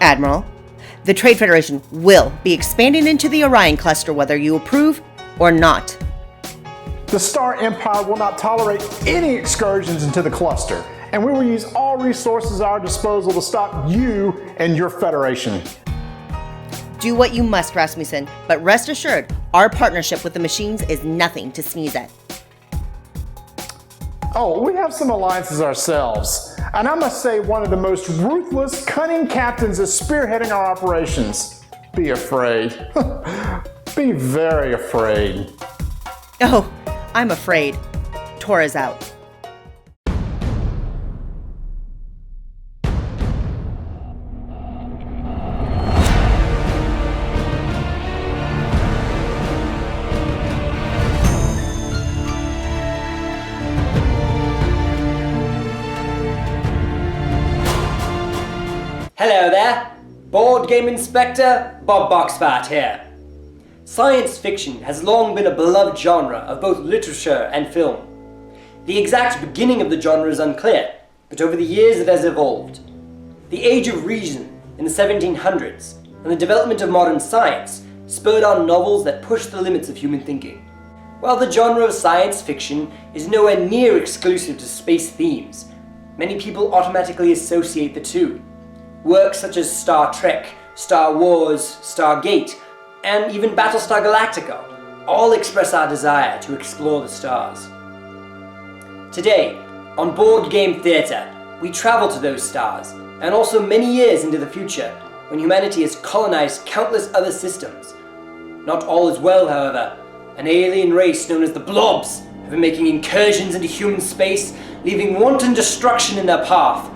Admiral, the Trade Federation will be expanding into the Orion Cluster whether you approve or not. The Star Empire will not tolerate any excursions into the cluster, and we will use all resources at our disposal to stop you and your Federation. Do what you must, Rasmussen, but rest assured, our partnership with the machines is nothing to sneeze at. Oh, we have some alliances ourselves, and I must say one of the most ruthless, cunning captains is spearheading our operations. Be afraid. Be very afraid. Oh, I'm afraid. Tora's out. Hello there, Board Game Inspector Bob Boxfart here. Science fiction has long been a beloved genre of both literature and film. The exact beginning of the genre is unclear, but over the years it has evolved. The Age of Reason in the 1700s and the development of modern science spurred on novels that pushed the limits of human thinking. While the genre of science fiction is nowhere near exclusive to space themes, many people automatically associate the two. Works such as Star Trek, Star Wars, Stargate, and even Battlestar Galactica all express our desire to explore the stars. Today, on Board Game Theatre, we travel to those stars, and also many years into the future, when humanity has colonized countless other systems. Not all is well, however. An alien race known as the Blobs have been making incursions into human space, leaving wanton destruction in their path.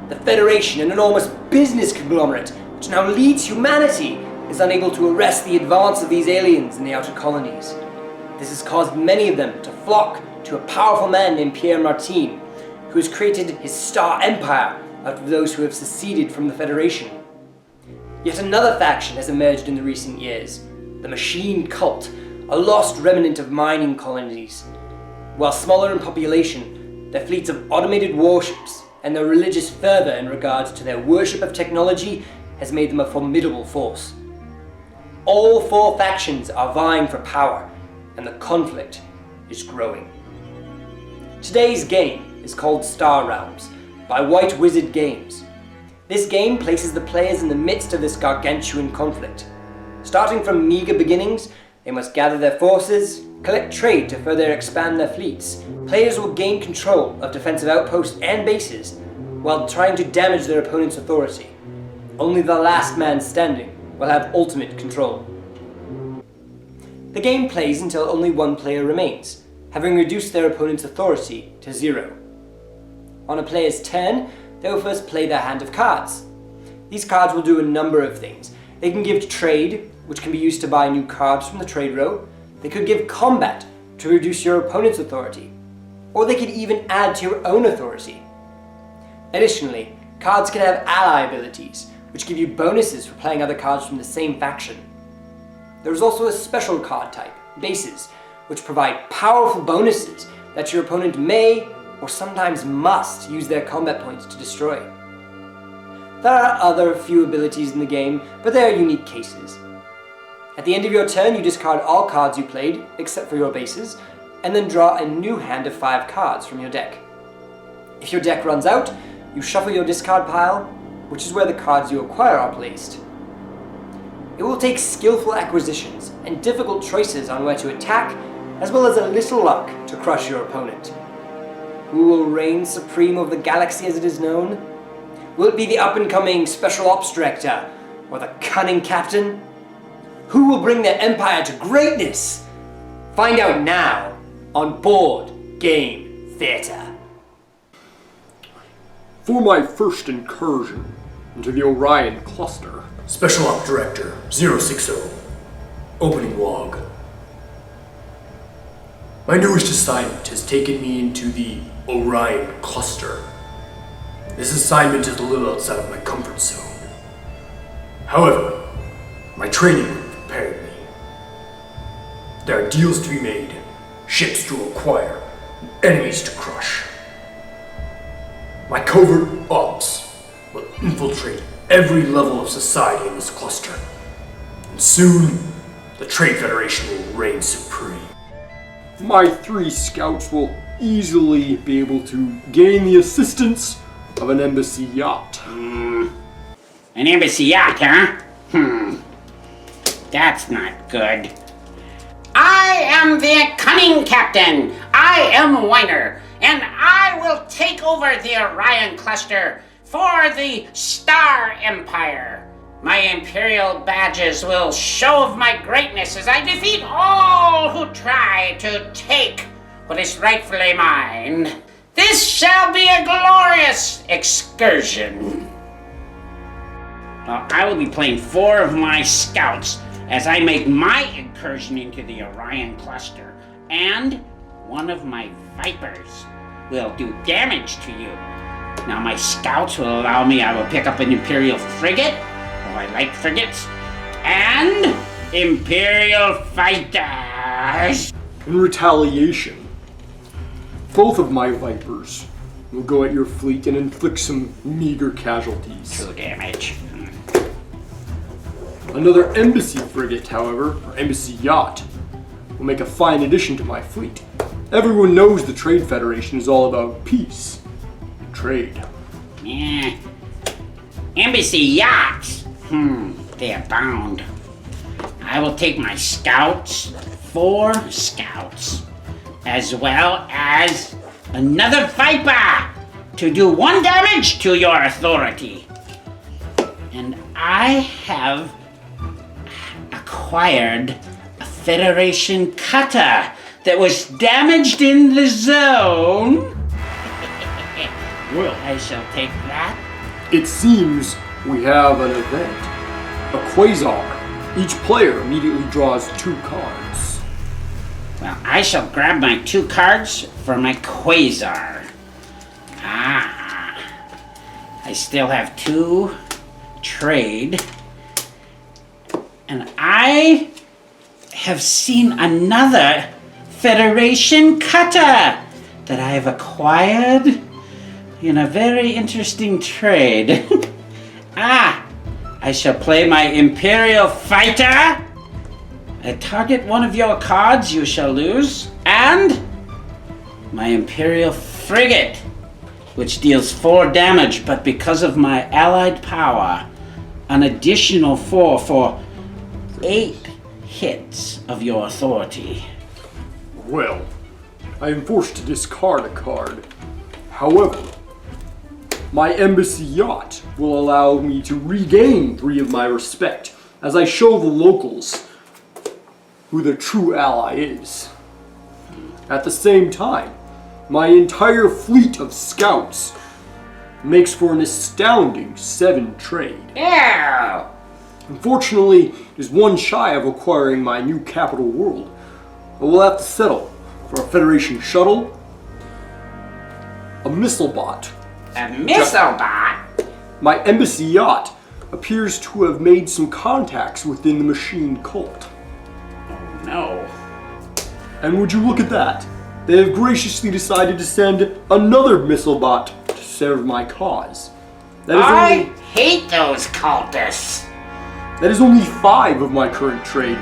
The Federation, an enormous business conglomerate which now leads humanity, is unable to arrest the advance of these aliens in the outer colonies. This has caused many of them to flock to a powerful man named Pierre Martin, who has created his Star Empire out of those who have seceded from the Federation. Yet another faction has emerged in the recent years, the Machine Cult, a lost remnant of mining colonies. While smaller in population, their fleets of automated warships and their religious fervor in regards to their worship of technology has made them a formidable force. All four factions are vying for power, and the conflict is growing. Today's game is called Star Realms by White Wizard Games. This game places the players in the midst of this gargantuan conflict. Starting from meager beginnings, they must gather their forces, collect trade to further expand their fleets. Players will gain control of defensive outposts and bases while trying to damage their opponent's authority. Only the last man standing will have ultimate control. The game plays until only one player remains, having reduced their opponent's authority to 0. On a player's turn, they will first play their hand of cards. These cards will do a number of things. They can give trade, which can be used to buy new cards from the trade row. They could give combat to reduce your opponent's authority, or they could even add to your own authority. Additionally, cards can have ally abilities, which give you bonuses for playing other cards from the same faction. There is also a special card type, bases, which provide powerful bonuses that your opponent may, or sometimes must, use their combat points to destroy. There are other few abilities in the game, but they are unique cases. At the end of your turn, you discard all cards you played, except for your bases, and then draw a new hand of 5 cards from your deck. If your deck runs out, you shuffle your discard pile, which is where the cards you acquire are placed. It will take skillful acquisitions and difficult choices on where to attack, as well as a little luck to crush your opponent. Who will reign supreme over the galaxy as it is known? Will it be the up-and-coming Special Ops Director, or the Cunning Captain? Who will bring their empire to greatness? Find out now on Board Game Theatre. For my first incursion into the Orion Cluster, Special Op Director 060. Opening log. My newest assignment has taken me into the Orion Cluster. This assignment is a little outside of my comfort zone. However, my training group prepared me. There are deals to be made, ships to acquire, and enemies to crush. My covert ops, well, infiltrate every level of society in this cluster. And soon, the Trade Federation will reign supreme. My 3 scouts will easily be able to gain the assistance of an embassy yacht. An embassy yacht, huh? That's not good. I am the Cunning Captain. I am Weiner, and I will take over the Orion Cluster for the Star Empire. My Imperial badges will show of my greatness as I defeat all who try to take what is rightfully mine. This shall be a glorious excursion. I will be playing 4 of my scouts as I make my incursion into the Orion Cluster, and one of my Vipers will do damage to you. Now my scouts will allow me, I will pick up an Imperial frigate, oh I like frigates, and Imperial fighters. In retaliation, both of my Vipers will go at your fleet and inflict some meager casualties. 2 damage. Another embassy frigate, however, or embassy yacht, will make a fine addition to my fleet. Everyone knows the Trade Federation is all about peace and trade. Yeah. Embassy yachts. They abound. I will take my scouts, 4 scouts, as well as another Viper to do 1 damage to your authority. And I have acquired a Federation cutter that was damaged in the zone. Well, I shall take that. It seems we have an event. A Quasar. Each player immediately draws 2 cards. Well, I shall grab my 2 cards for my Quasar. I still have 2 trade. And I have seen another Federation cutter that I have acquired in a very interesting trade. I shall play my Imperial fighter. Target one of your cards, you shall lose. And my Imperial frigate, which deals 4 damage, but because of my allied power, an additional 4 for 8 hits of your authority. Well, I am forced to discard a card. However, my embassy yacht will allow me to regain 3 of my respect as I show the locals who the true ally is. At the same time, my entire fleet of scouts makes for an astounding 7 trade. Ew! Unfortunately, it is 1 shy of acquiring my new capital world. I will have to settle for a Federation shuttle, a missile bot. A missile bot? My embassy yacht appears to have made some contacts within the machine cult. Oh no. And would you look at that? They have graciously decided to send another missile bot to serve my cause. I hate those cultists. That is only 5 of my current trade.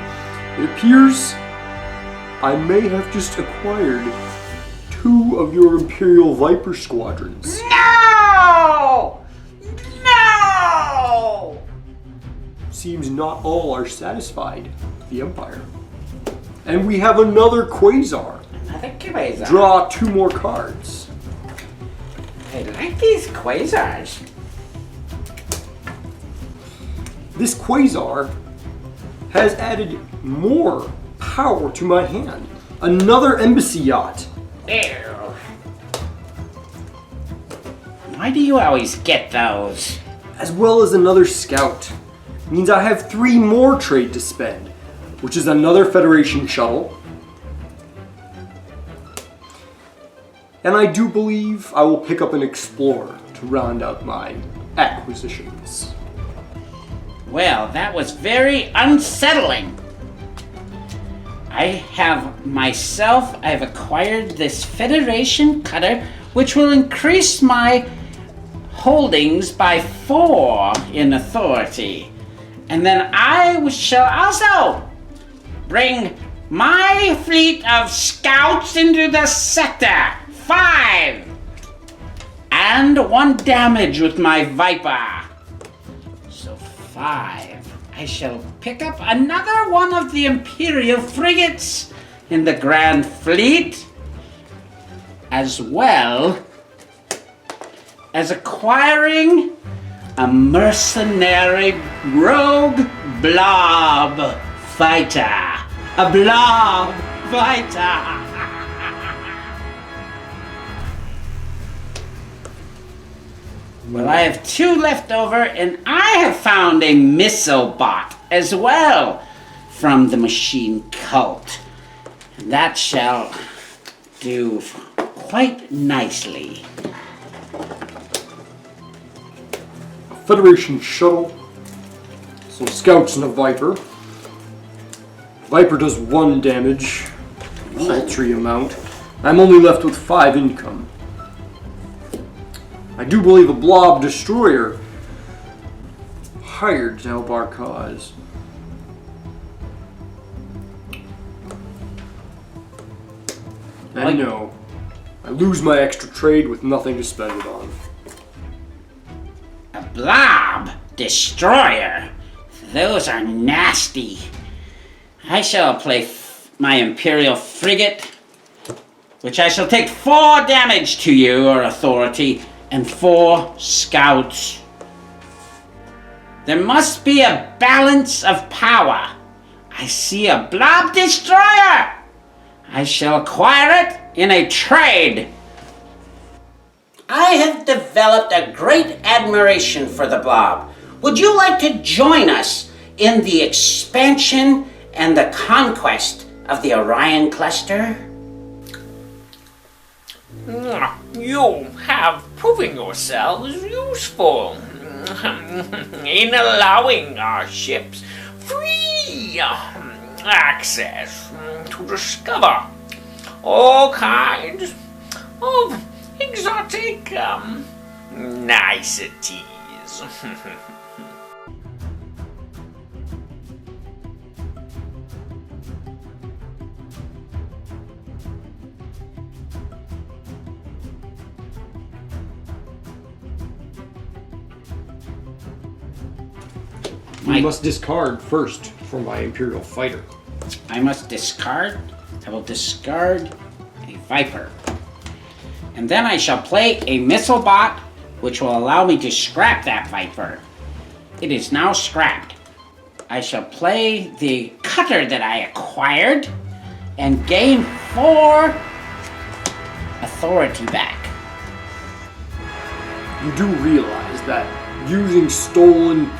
It appears I may have just acquired 2 of your Imperial Viper squadrons. No! No! Seems not all are satisfied with the Empire. And we have another Quasar. Another Quasar. Draw 2 more cards. I like these Quasars. This Quasar has added more power to my hand. Another embassy yacht. Ew. Why do you always get those? As well as another scout. Means I have 3 more trade to spend, which is another Federation shuttle. And I do believe I will pick up an explorer to round out my acquisitions. Well, that was very unsettling. I've acquired this Federation cutter, which will increase my holdings by 4 in authority. And then I shall also bring my fleet of scouts into the sector. 5. And 1 damage with my Viper. So 5. I shall pick up another one of the Imperial frigates in the Grand Fleet, as well as acquiring a mercenary rogue blob fighter. A blob fighter. Well, I have 2 left over, and I have found a missile bot as well from the machine cult. And that shall do quite nicely. A Federation shuttle, some scouts and a Viper. Viper does 1 damage, paltry amount. I'm only left with 5 income. I do believe a blob destroyer hired to help our cause. And no, I lose my extra trade with nothing to spend it on. A blob destroyer? Those are nasty. I shall play my Imperial frigate, which I shall take 4 damage to your authority, and 4 scouts. There must be a balance of power. I see a blob destroyer. I shall acquire it in a trade. I have developed a great admiration for the blob. Would you like to join us in the expansion and the conquest of the Orion Cluster? You have proven yourselves useful in allowing our ships free access to discover all kinds of exotic niceties. I must discard first for my Imperial fighter. I must discard. I will discard a Viper. And then I shall play a missile bot, which will allow me to scrap that Viper. It is now scrapped. I shall play the cutter that I acquired and gain 4 authority back. You do realize that using stolen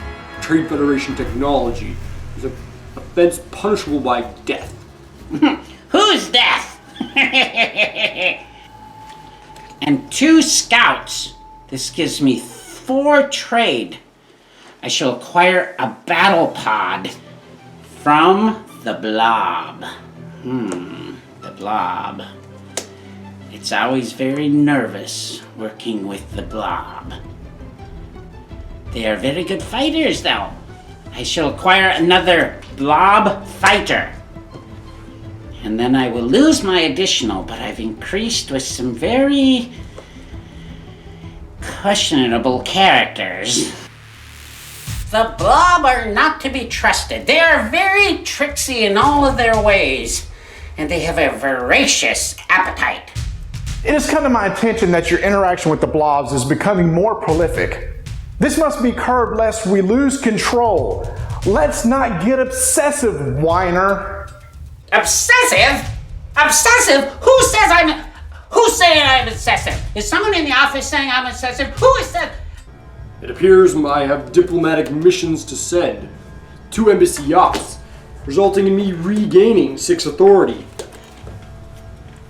Trade Federation technology is an offense punishable by death. Who's death? And 2 scouts. This gives me 4 trade. I shall acquire a battle pod from the blob. The blob. It's always very nervous working with the blob. They are very good fighters, though. I shall acquire another blob fighter. And then I will lose my additional, but I've increased with some very questionable characters. The blob are not to be trusted. They are very tricksy in all of their ways, and they have a voracious appetite. It has come to my attention that your interaction with the blobs is becoming more prolific. This must be curbed lest we lose control. Let's not get obsessive, Weiner. Obsessive? Obsessive? Who's saying I'm obsessive? Is someone in the office saying I'm obsessive? Who is that? It appears I have diplomatic missions to send. 2 embassy yachts, resulting in me regaining 6 authority.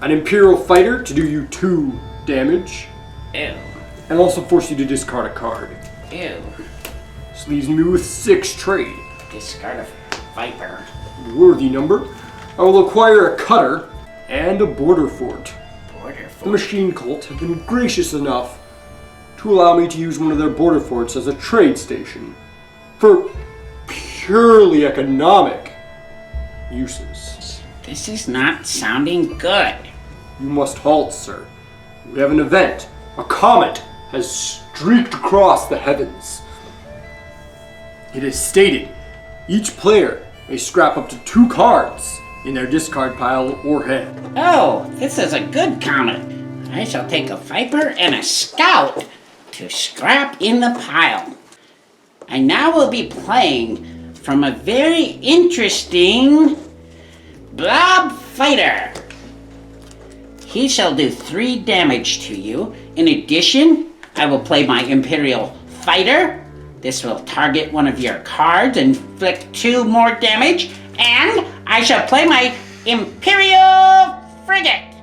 An Imperial fighter to do you 2 damage. Ew. And also force you to discard a card. Ew. This leaves me with 6 trade. Discard a Viper. Worthy number. I will acquire a cutter and a border fort. Border The fort. machine cult have been gracious enough to allow me to use one of their border forts as a trade station for purely economic uses. This is not sounding good. You must halt, sir. We have an event. A comet has streaked across the heavens. It is stated each player may scrap up to 2 cards in their discard pile or hand. Oh, this is a good comet. I shall take a Viper and a Scout to scrap in the pile. I now will be playing from a very interesting Blob Fighter. He shall do 3 damage to you. In addition, I will play my Imperial Fighter. This will target one of your cards and inflict 2 more damage. And I shall play my Imperial Frigate,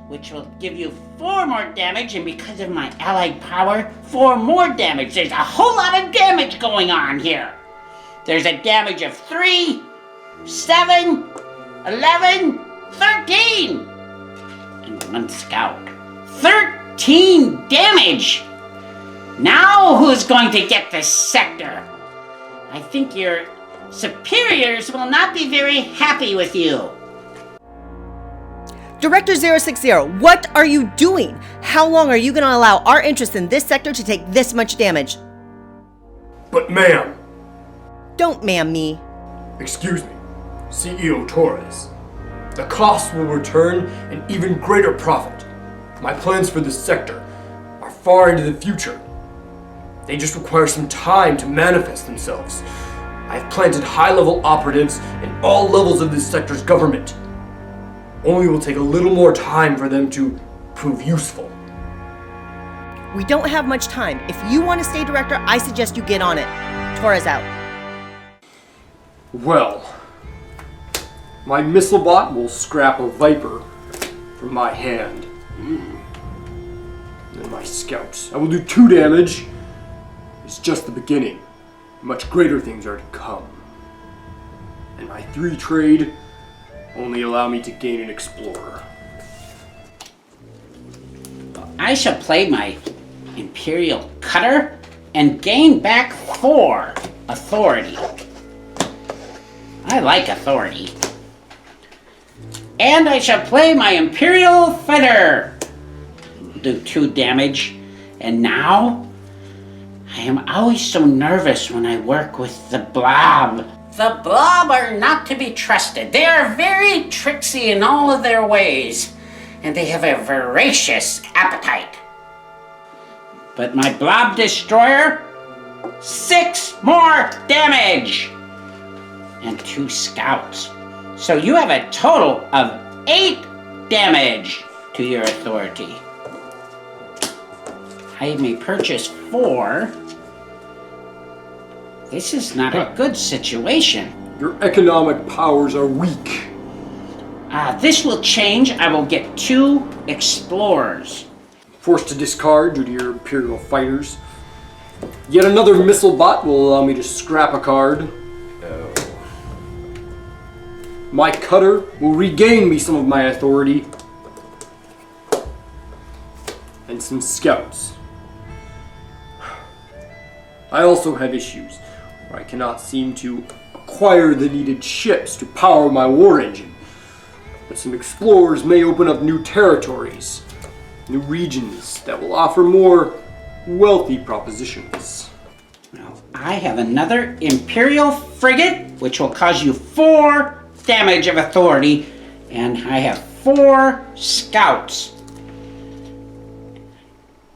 which will give you 4 more damage, and because of my allied power, 4 more damage. There's a whole lot of damage going on here. There's a damage of 3, 7, 11, 13, and 1 scout. 13 damage! Now who's going to get this sector? I think your superiors will not be very happy with you. Director 060, what are you doing? How long are you going to allow our interest in this sector to take this much damage? But ma'am, Don't ma'am me. excuse me, CEO Torres. The cost will return an even greater profit. My plans for this sector are far into the future. They just require some time to manifest themselves. I've planted high-level operatives in all levels of this sector's government. Only will take a little more time for them to prove useful. We don't have much time. If you want to stay director, I suggest you get on it. Torres out. Well, my missile bot will scrap a Viper from my hand. And then my scouts. I will do 2 damage. It's just the beginning. Much greater things are to come. And my 3 trade only allow me to gain an explorer. I shall play my Imperial Cutter and gain back 4 authority. I like authority. And I shall play my Imperial Fighter. Do 2 damage. And now, I am always so nervous when I work with the Blob. The Blob are not to be trusted. They are very tricksy in all of their ways, and they have a voracious appetite. But my Blob Destroyer, 6 more damage, and 2 scouts. So you have a total of 8 damage to your authority. I may purchase 4. This is not a good situation. Your economic powers are weak. This will change. I will get 2 explorers. Forced to discard due to your Imperial fighters. Yet another missile bot will allow me to scrap a card. My cutter will regain me some of my authority. And some scouts. I also have issues where I cannot seem to acquire the needed ships to power my war engine. But some explorers may open up new territories, new regions that will offer more wealthy propositions. Now, I have another Imperial Frigate, which will cause you 4 damage of authority, and I have 4 scouts.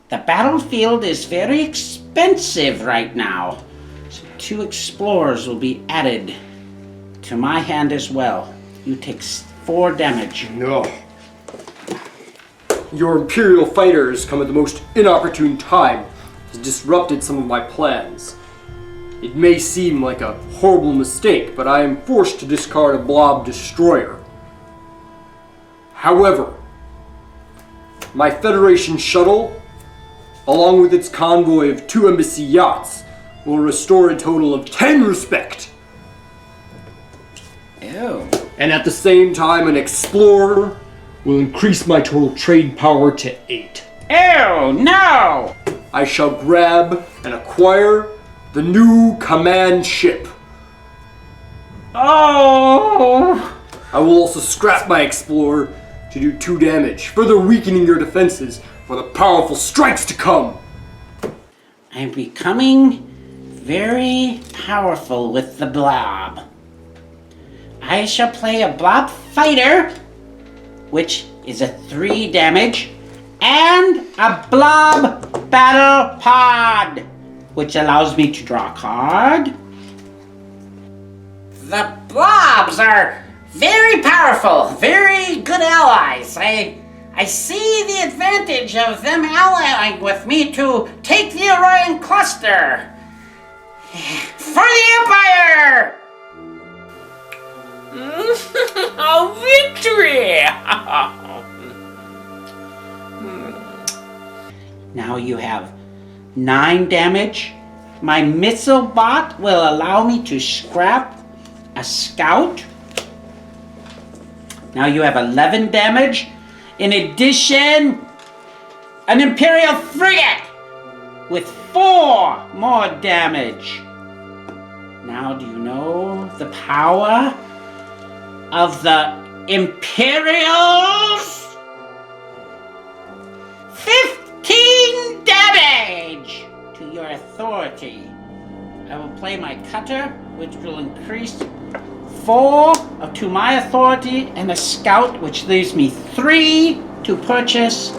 The battlefield is very expensive right now. So 2 explorers will be added to my hand as well. You take 4 damage. No. Your Imperial fighters come at the most inopportune time. Has disrupted some of my plans. It may seem like a horrible mistake, but I am forced to discard a Blob Destroyer. However, my Federation shuttle, along with its convoy of 2 embassy yachts, will restore a total of 10 respect. Ew. And at the same time, an explorer will increase my total trade power to 8. Ew, no! I shall grab and acquire the new command ship. Oh! I will also scrap my Explorer to do 2 damage, further weakening your defenses for the powerful strikes to come. I'm becoming very powerful with the blob. I shall play a blob fighter, which is a 3 damage, and a blob battle pod, which allows me to draw a card. The blobs are very powerful, very good allies. I see the advantage of them allying with me to take the Orion Cluster. For the Empire! A victory! Now you have 9 damage. My missile bot will allow me to scrap a scout. Now you have 11 damage. In addition, an Imperial frigate with 4 more damage. Now do you know the power of the Imperials? 15 damage to your authority. I will play my cutter, which will increase 4 to my authority, and a scout, which leaves me 3 to purchase.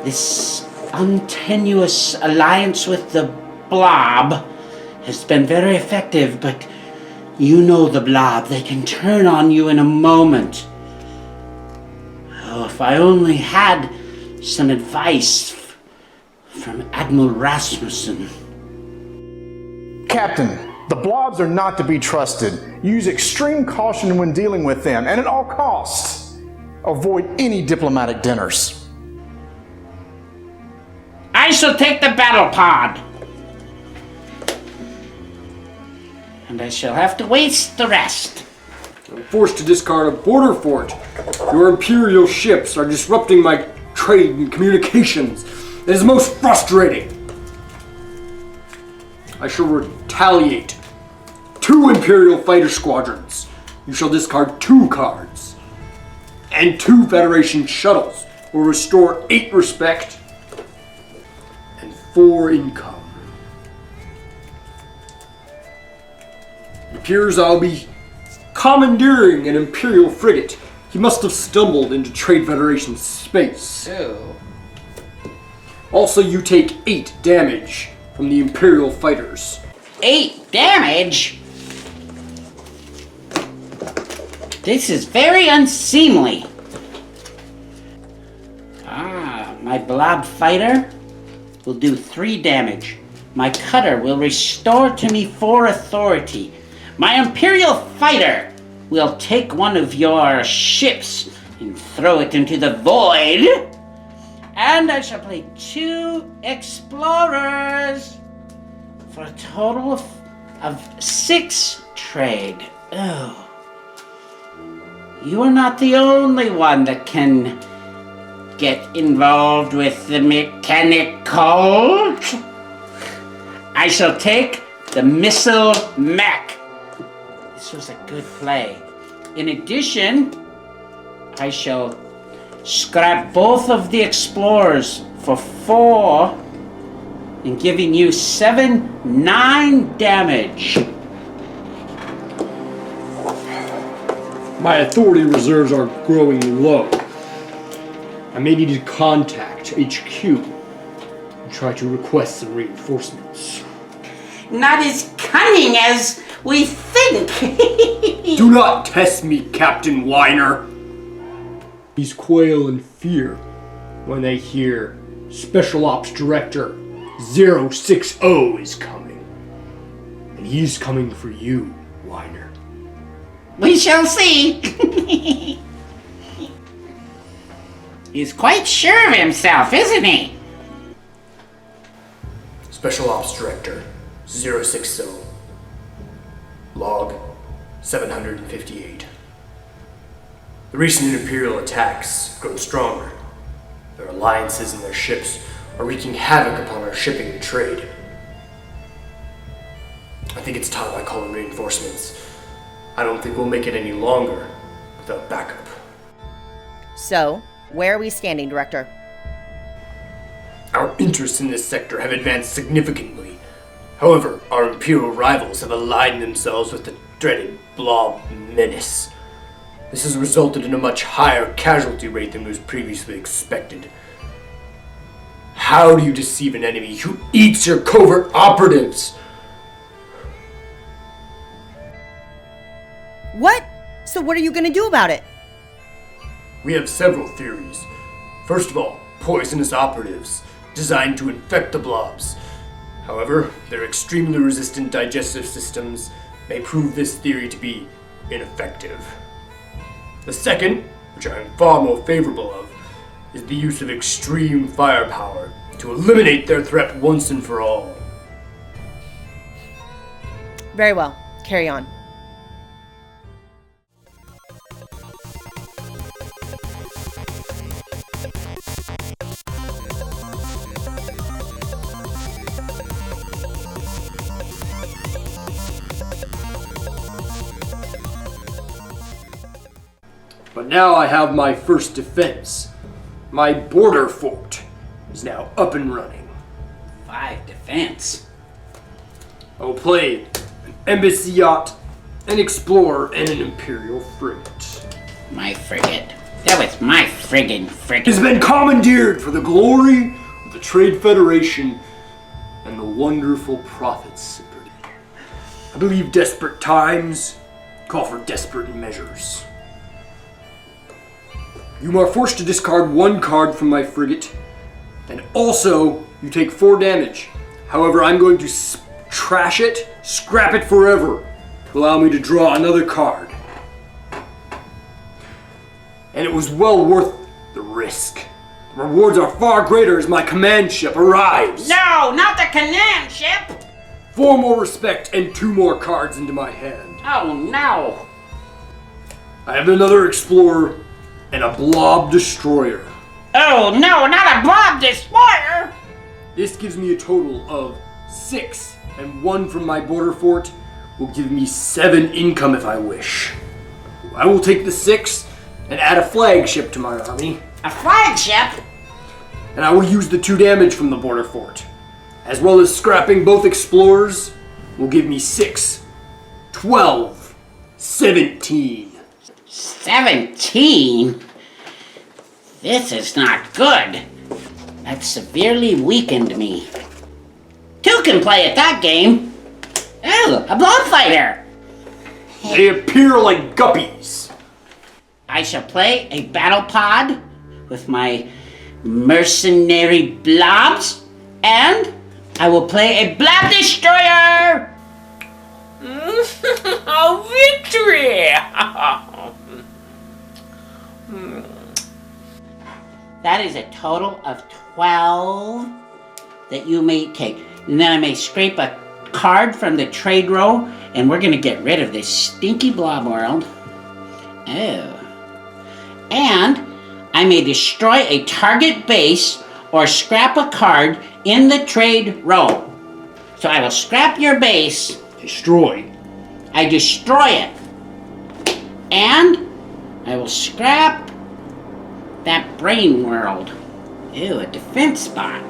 This untenuous alliance with the blob has been very effective, but you know the blob. They can turn on you in a moment. Oh, if I only had some advice from Admiral Rasmussen. Captain, the blobs are not to be trusted. Use extreme caution when dealing with them, and at all costs, avoid any diplomatic dinners. I shall take the battle pod. And I shall have to waste the rest. I'm forced to discard a border fort. Your Imperial ships are disrupting my trade and communications. It is most frustrating. I shall retaliate. 2 Imperial fighter squadrons. You shall discard 2 cards. And 2 Federation shuttles will restore 8 respect and 4 income. It appears I'll be commandeering an Imperial frigate. He must have stumbled into Trade Federation space. Ew. Also, you take 8 damage from the Imperial fighters. 8 damage? This is very unseemly. My blob fighter will do 3 damage. My cutter will restore to me 4 authority. My Imperial fighter will take one of your ships and throw it into the void. And I shall play 2 explorers for a total of 6 trade. Oh. You are not the only one that can get involved with the mechanical. I shall take the missile mech. This was a good play. In addition, I shall scrap both of the explorers for 4 and giving you 9 damage. My authority reserves are growing low. I may need to contact HQ and try to request some reinforcements. Not as cunning as we think. Do not test me, Captain Weiner. These quail in fear when they hear Special Ops Director 060 is coming. And he's coming for you, Weiner. We shall see. He's quite sure of himself, isn't he? Special Ops Director 060. Log 758. The recent Imperial attacks grown stronger. Their alliances and their ships are wreaking havoc upon our shipping and trade. I think it's time I call in reinforcements. I don't think we'll make it any longer without backup. So, where are we standing, Director? Our interests in this sector have advanced significantly. However, our Imperial rivals have aligned themselves with the dreaded Blob menace. This has resulted in a much higher casualty rate than was previously expected. How do you deceive an enemy who eats your covert operatives? What? So what are you going to do about it? We have several theories. First of all, poisonous operatives, designed to infect the blobs. However, their extremely resistant digestive systems may prove this theory to be ineffective. The second, which I am far more favorable of, is the use of extreme firepower to eliminate their threat once and for all. Very well. Carry on. But now I have my first defense. My border fort is now up and running. 5 defense. I will play an embassy yacht, an explorer, and an Imperial frigate. My frigate. That was my friggin' It frigate. has been commandeered for the glory of the Trade Federation and the wonderful profits. I believe desperate times call for desperate measures. You are forced to discard 1 card from my frigate, and also you take 4 damage. However, I'm going to trash it, scrap it forever, to allow me to draw another card. And it was well worth the risk. The rewards are far greater as my command ship arrives. No, not the Canaan ship! 4 more respect and 2 more cards into my hand. Oh no! I have another explorer and a blob destroyer. Oh no, not a blob destroyer! This gives me a total of 6, and 1 from my border fort will give me 7 income if I wish. I will take the 6 and add a flagship to my army, A flagship? and I will use the 2 damage from the border fort, as well as scrapping both explorers will give me 6, 12, 17. 17? This is not good. That severely weakened me. 2 can play at that game. Oh, a blob fighter. They appear like guppies. I shall play a battle pod with my mercenary blobs, and I will play a blob destroyer. A victory! That is a total of 12 that you may take. And then I may scrape a card from the trade row, and we're gonna get rid of this stinky blob world. Oh. And I may destroy a target base or scrap a card in the trade row. So I will scrap your base. Destroy. I destroy it. And I will scrap that brain world. Ew, a defense bot.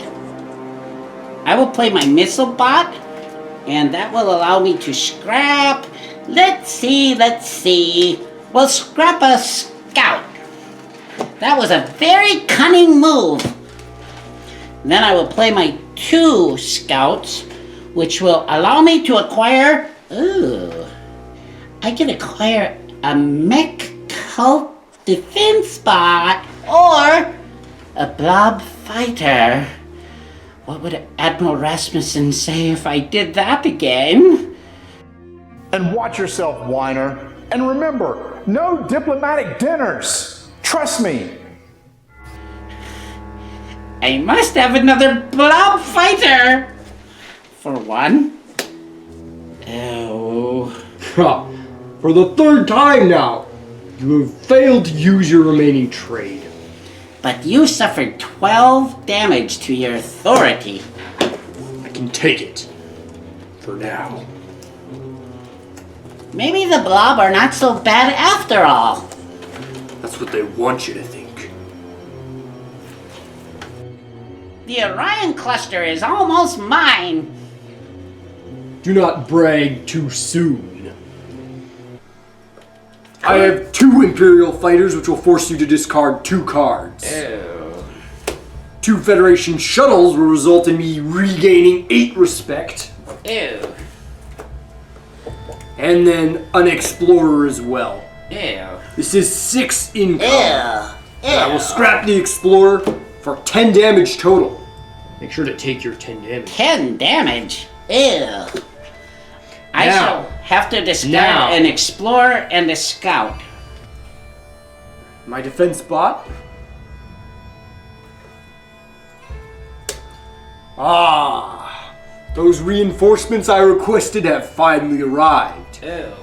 I will play my missile bot, and that will allow me to scrap. Let's see. We'll scrap a scout. That was a very cunning move. Then I will play my 2 scouts, which will allow me to acquire. Ooh. I can acquire a mech cult defense bot or a blob fighter. What would Admiral Rasmussen say if I did that again? And watch yourself, Weiner. And remember, no diplomatic dinners. Trust me. I must have another blob fighter. For one. Oh. Ha! For the 3rd time now, you have failed to use your remaining trade. but you suffered 12 damage to your authority. I can take it. For now. Maybe the blob are not so bad after all. That's what they want you to think. The Orion Cluster is almost mine. Do not brag too soon. I have 2 Imperial fighters which will force you to discard 2 cards. Ew. 2 Federation shuttles will result in me regaining 8 respect. Ew. And then an Explorer as well. Ew. This is 6 income. Ew. I will scrap the Explorer for 10 damage total. Make sure to take your 10 damage. 10 damage? Ew. I Now. shall have to discard Now. an Explorer and a Scout. My defense bot. Ah, those reinforcements I requested have finally arrived. Ew.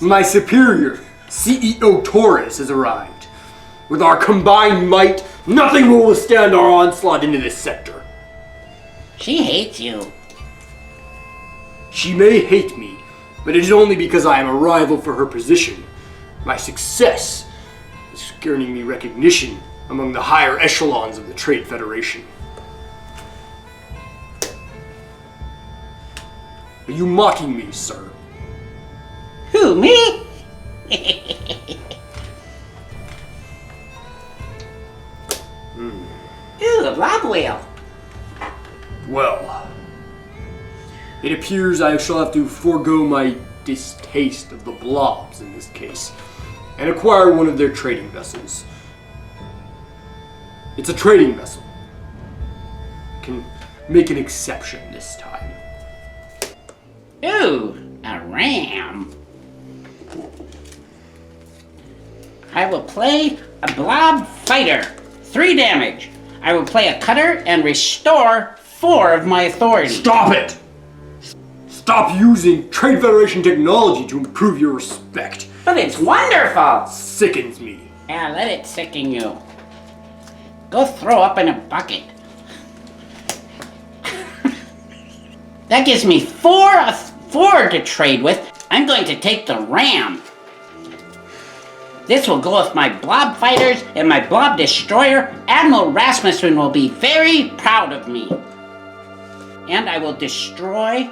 My superior, CEO Torres, has arrived. With our combined might, nothing will withstand our onslaught into this sector. She hates you. She may hate me, but it is only because I am a rival for her position. My success is earning me recognition among the higher echelons of the Trade Federation. Are you mocking me, sir? Who, me? Ooh, a blob whale. Well, it appears I shall have to forego my distaste of the blobs in this case, and acquire one of their trading vessels. It's a trading vessel. Can make an exception this time. Ooh, a ram. I will play a blob fighter. 3 damage. I will play a cutter and restore 4 of my authority. Stop it! Stop using Trade Federation technology to improve your respect. But it's wonderful. Sickens me. Yeah, let it sicken you. Go throw up in a bucket. That gives me 4 to trade with. I'm going to take the ram. This will go with my blob fighters and my blob destroyer. Admiral Rasmussen will be very proud of me. And I will destroy.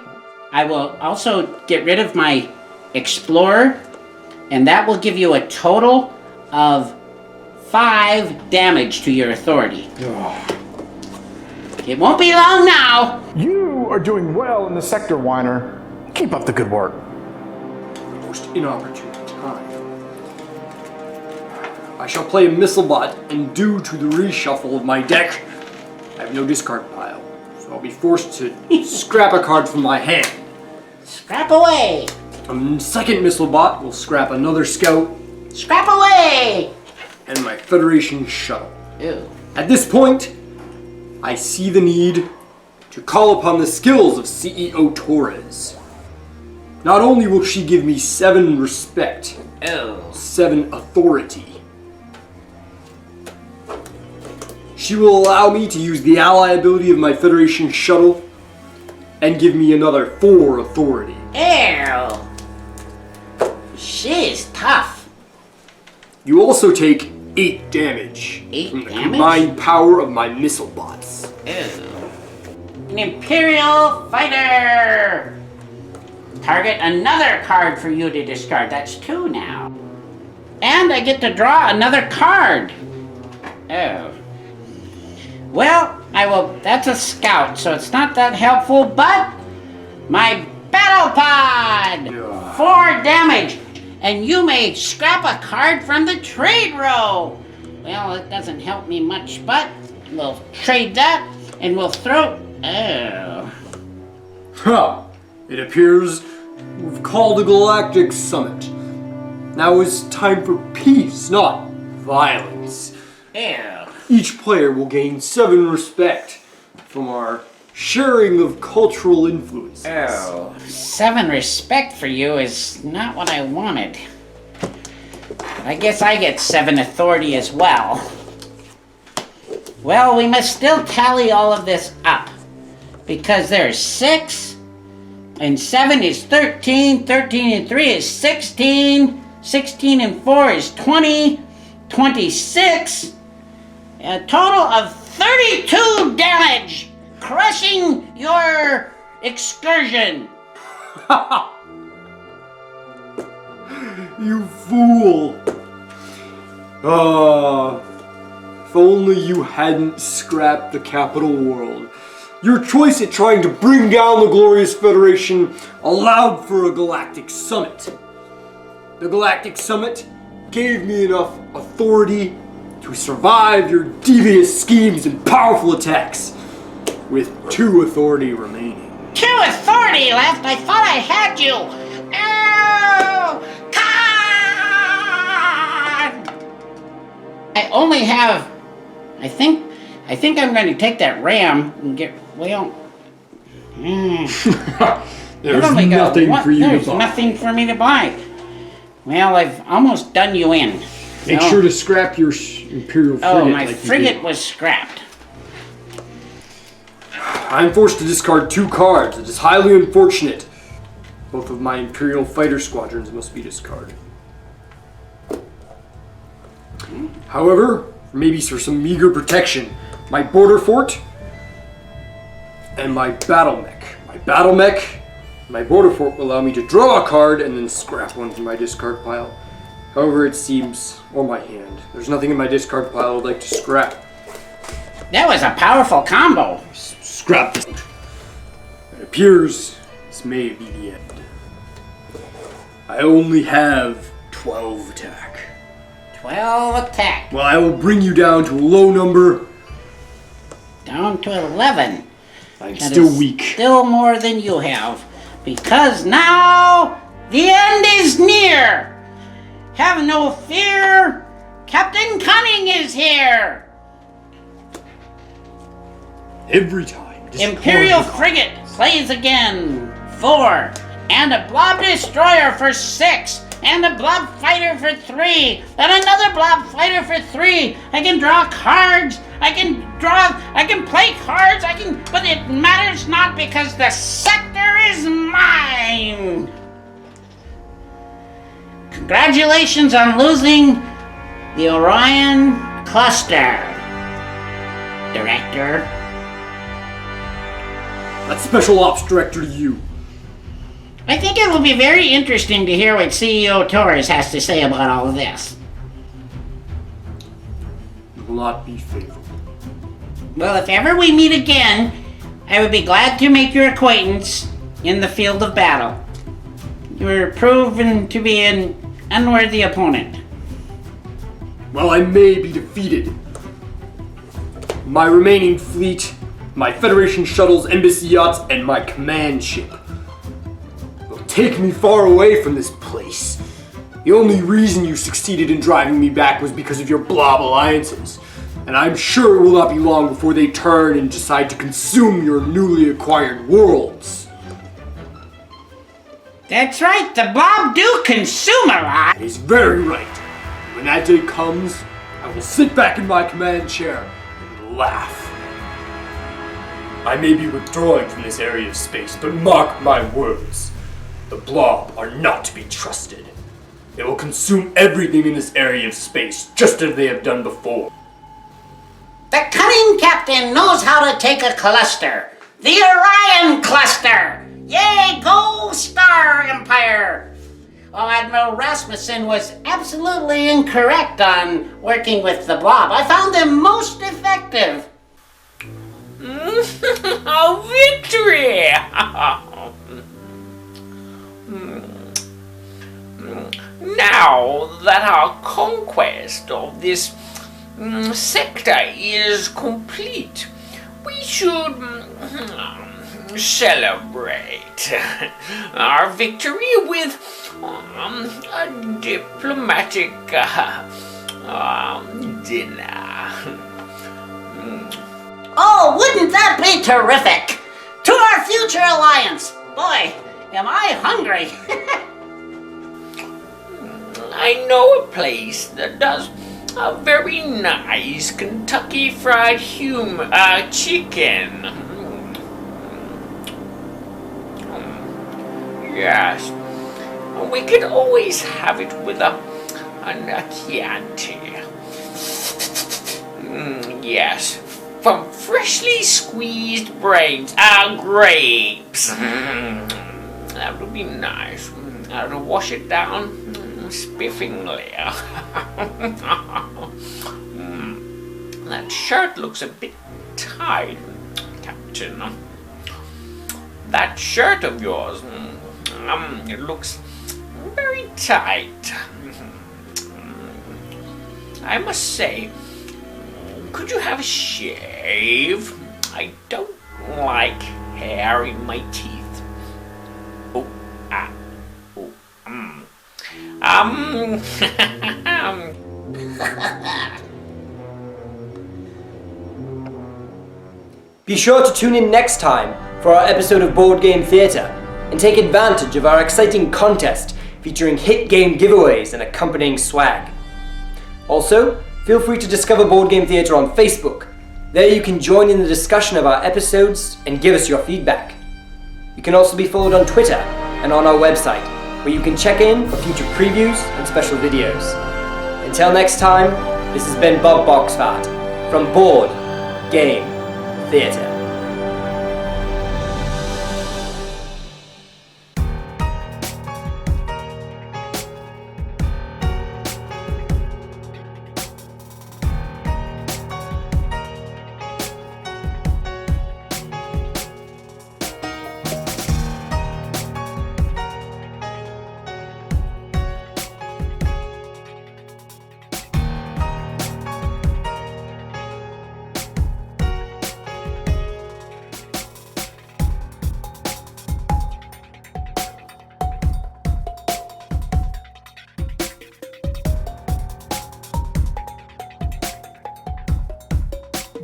I will also get rid of my explorer. And that will give you a total of 5 damage to your authority. It won't be long now. You are doing well in the sector, Weiner. Keep up the good work. Most inopportune time. I shall play a missile bot, and due to the reshuffle of my deck, I have no discard pile. So I'll be forced to scrap a card from my hand. Scrap away. A second missile bot will scrap another scout Scrap away. and my Federation shuttle. Ew. At this point, I see the need to call upon the skills of CEO Torres. Not only will she give me 7 respect, Ew. 7 authority, she will allow me to use the ally ability of my Federation shuttle and give me another 4 authority. Ew. She is tough. You also take 8 damage 8 from the damage? combined power of my missile bots. Ew. An Imperial Fighter! Target another card for you to discard. That's 2 now. And I get to draw another card. Oh. Well, that's a scout, so it's not that helpful, but my battle pod! 4 damage! And you may scrap a card from the trade row! Well, it doesn't help me much, but we'll trade that and we'll throw. Oh. Huh. It appears we've called a galactic summit. Now is time for peace, not violence. Ew. Each player will gain 7 respect from our sharing of cultural influences. Oh. 7 respect for you is not what I wanted. But I guess I get 7 authority as well. Well, we must still tally all of this up. Because there's 6, and 7 is 13, 13 and 3 is 16, 16 and 4 is 20, 26, a total of 32 damage, crushing your excursion. You fool! If only you hadn't scrapped the capital world. Your choice at trying to bring down the Glorious Federation allowed for a galactic summit. The galactic summit gave me enough authority to survive your devious schemes and powerful attacks, with 2 authority remaining. 2 authority left? I thought I had you! Oh! God! I only have... I think I'm going to take that ram and get... Well... There's nothing for you to buy. There's nothing for me to buy. Well, I've almost done you in. Make sure to scrap your Imperial frigate. Oh, my frigate was scrapped. I'm forced to discard 2 cards. It is highly unfortunate. Both of my Imperial fighter squadrons must be discarded. However, maybe for some meager protection, my border fort and my battle mech. My border fort will allow me to draw a card and then scrap one from my discard pile. However, it seems, or my hand, there's nothing in my discard pile I'd like to scrap. That was a powerful combo. Scrap it. It appears this may be the end. I only have 12 attack. 12 attack. Well, I will bring you down to a low number. Down to 11. I'm That still is weak. Still more than you have. Because now the end is near. Have no fear. Captain Cunning is here. Every time. Imperial frigate plays again. 4. And a blob destroyer for 6. And a blob fighter for 3. And another blob fighter for 3. I can draw cards. I can play cards. But it matters not because the sector is mine. Congratulations on losing the Orion Cluster, Director. That's Special Ops Director to you. I think it will be very interesting to hear what CEO Torres has to say about all of this. It will not be favorable. Well, if ever we meet again, I would be glad to make your acquaintance in the field of battle. You were proven to be an unworthy opponent. Well, I may be defeated. My remaining fleet, my Federation shuttles, embassy yachts, and my command ship will take me far away from this place. The only reason you succeeded in driving me back was because of your blob alliances. And I'm sure it will not be long before they turn and decide to consume your newly acquired worlds. That's right, the blob do consume a lot. He's very right. When that day comes, I will sit back in my command chair and laugh. I may be withdrawing from this area of space, but mark my words. The blob are not to be trusted. They will consume everything in this area of space, just as they have done before. The Cunning Captain knows how to take a cluster. The Orion Cluster! Yay, go Star Empire! Oh, Admiral Rasmussen was absolutely incorrect on working with the blob. I found them most effective. A victory! Now that our conquest of this sector is complete, we should celebrate our victory with a diplomatic dinner. Oh, wouldn't that be terrific? To our future alliance! Boy, am I hungry! I know a place that does a very nice Kentucky Fried Chicken. Yes, we could always have it with a Chianti. Yes, from freshly squeezed grapes. That would be nice. To wash it down spiffingly. That shirt looks a bit tight, Captain. That shirt of yours, it looks very tight. I must say, could you have a shave? I don't like hair in my teeth. Be sure to tune in next time for our episode of Board Game Theatre and take advantage of our exciting contest featuring hit game giveaways and accompanying swag. Also, feel free to discover Board Game Theatre on Facebook. There you can join in the discussion of our episodes and give us your feedback. You can also be followed on Twitter and on our website, where you can check in for future previews and special videos. Until next time, this has been Bob Boxfart from Board Game Theatre.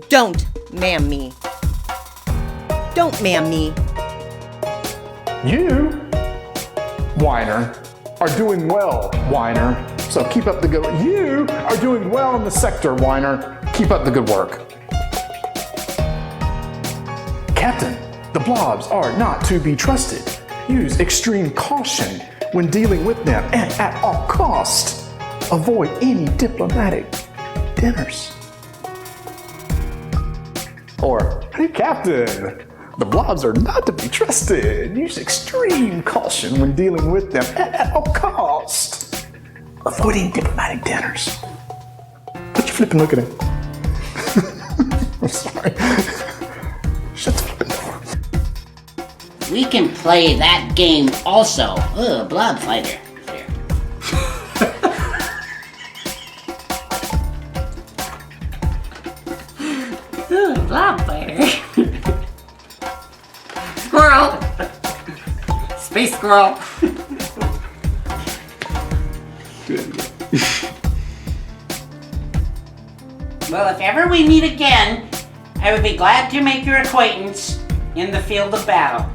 Don't ma'am me. Don't ma'am me. You, Weiner, are doing well, Weiner. So keep up the good work. You are doing well in the sector, Weiner. Keep up the good work. Captain, the blobs are not to be trusted. Use extreme caution when dealing with them, and at all costs, avoid any diplomatic dinners. Or, hey Captain, the blobs are not to be trusted. Use extreme caution when dealing with them, and at all costs, avoiding diplomatic dinners. What you flipping looking at? I'm sorry. Shut the flipping door. We can play that game also. Ugh, Blob Fighter. Ooh, Blob Fighter. Squirrel! Space squirrel! Well, if ever we meet again, I would be glad to make your acquaintance in the field of battle.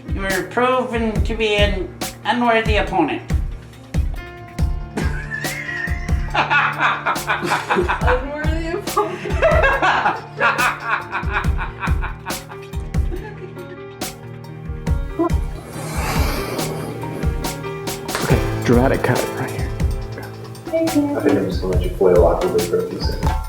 You were proven to be an unworthy opponent. Unworthy opponent. Okay, dramatic cut right here. I think I'm just gonna let you flail awkwardly for a few seconds.